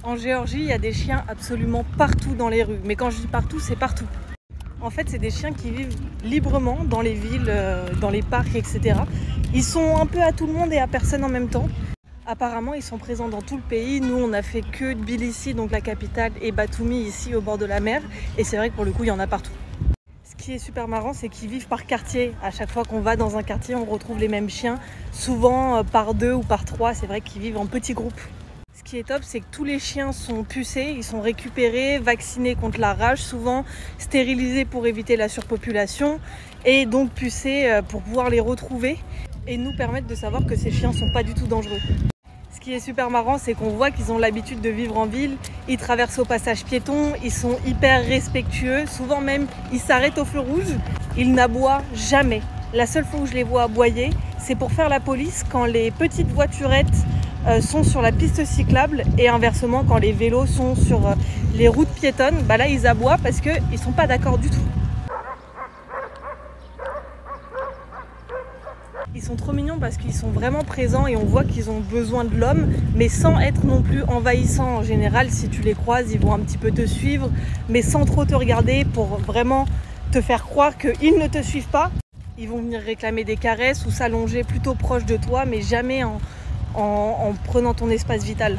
En Géorgie, il y a des chiens absolument partout dans les rues. Mais quand je dis partout, c'est partout. En fait, c'est des chiens qui vivent librement dans les villes, dans les parcs, etc. Ils sont un peu à tout le monde et à personne en même temps. Apparemment, ils sont présents dans tout le pays. Nous, on a fait que Tbilissi, donc la capitale, et Batumi, ici, au bord de la mer. Et c'est vrai que pour le coup, il y en a partout. Ce qui est super marrant, c'est qu'ils vivent par quartier. À chaque fois qu'on va dans un quartier, on retrouve les mêmes chiens, souvent par 2 ou par 3. C'est vrai qu'ils vivent en petits groupes. Ce qui est top, c'est que tous les chiens sont pucés, ils sont récupérés, vaccinés contre la rage, souvent stérilisés pour éviter la surpopulation et donc pucés pour pouvoir les retrouver et nous permettre de savoir que ces chiens ne sont pas du tout dangereux. Ce qui est super marrant, c'est qu'on voit qu'ils ont l'habitude de vivre en ville, ils traversent au passage piéton, ils sont hyper respectueux, souvent même ils s'arrêtent au feu rouge, ils n'aboient jamais. La seule fois où je les vois aboyer, c'est pour faire la police quand les petites voiturettes sont sur la piste cyclable et inversement quand les vélos sont sur les routes piétonnes, là ils aboient parce qu'ils ne sont pas d'accord du tout. Ils sont trop mignons parce qu'ils sont vraiment présents et on voit qu'ils ont besoin de l'homme, mais sans être non plus envahissants. En général, si tu les croises, ils vont un petit peu te suivre, mais sans trop te regarder pour vraiment te faire croire qu'ils ne te suivent pas. Ils vont venir réclamer des caresses ou s'allonger plutôt proche de toi, mais jamais en prenant ton espace vital.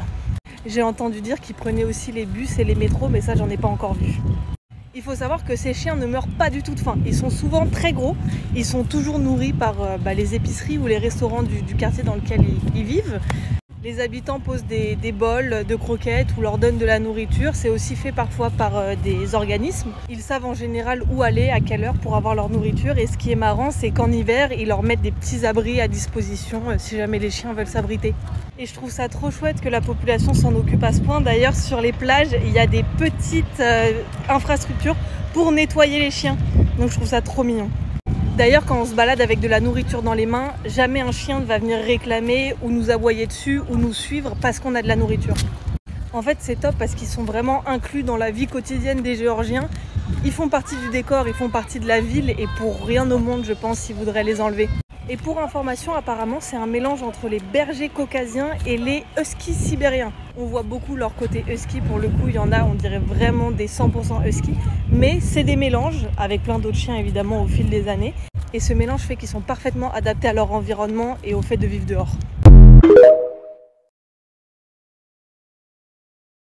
J'ai entendu dire qu'ils prenaient aussi les bus et les métros, mais ça, j'en ai pas encore vu. Il faut savoir que ces chiens ne meurent pas du tout de faim. Ils sont souvent très gros. Ils sont toujours nourris par les épiceries ou les restaurants du quartier dans lequel ils vivent. Les habitants posent des bols de croquettes ou leur donnent de la nourriture. C'est aussi fait parfois par des organismes. Ils savent en général où aller, à quelle heure pour avoir leur nourriture. Et ce qui est marrant, c'est qu'en hiver, ils leur mettent des petits abris à disposition si jamais les chiens veulent s'abriter. Et je trouve ça trop chouette que la population s'en occupe à ce point. D'ailleurs, sur les plages, il y a des petites infrastructures pour nettoyer les chiens. Donc je trouve ça trop mignon. D'ailleurs, quand on se balade avec de la nourriture dans les mains, jamais un chien ne va venir réclamer ou nous aboyer dessus ou nous suivre parce qu'on a de la nourriture. En fait, c'est top parce qu'ils sont vraiment inclus dans la vie quotidienne des Géorgiens. Ils font partie du décor, ils font partie de la ville et pour rien au monde, je pense, ils voudraient les enlever. Et pour information, apparemment, c'est un mélange entre les bergers caucasiens et les huskies sibériens. On voit beaucoup leur côté husky, pour le coup, il y en a, on dirait vraiment des 100% husky. Mais c'est des mélanges, avec plein d'autres chiens évidemment au fil des années. Et ce mélange fait qu'ils sont parfaitement adaptés à leur environnement et au fait de vivre dehors.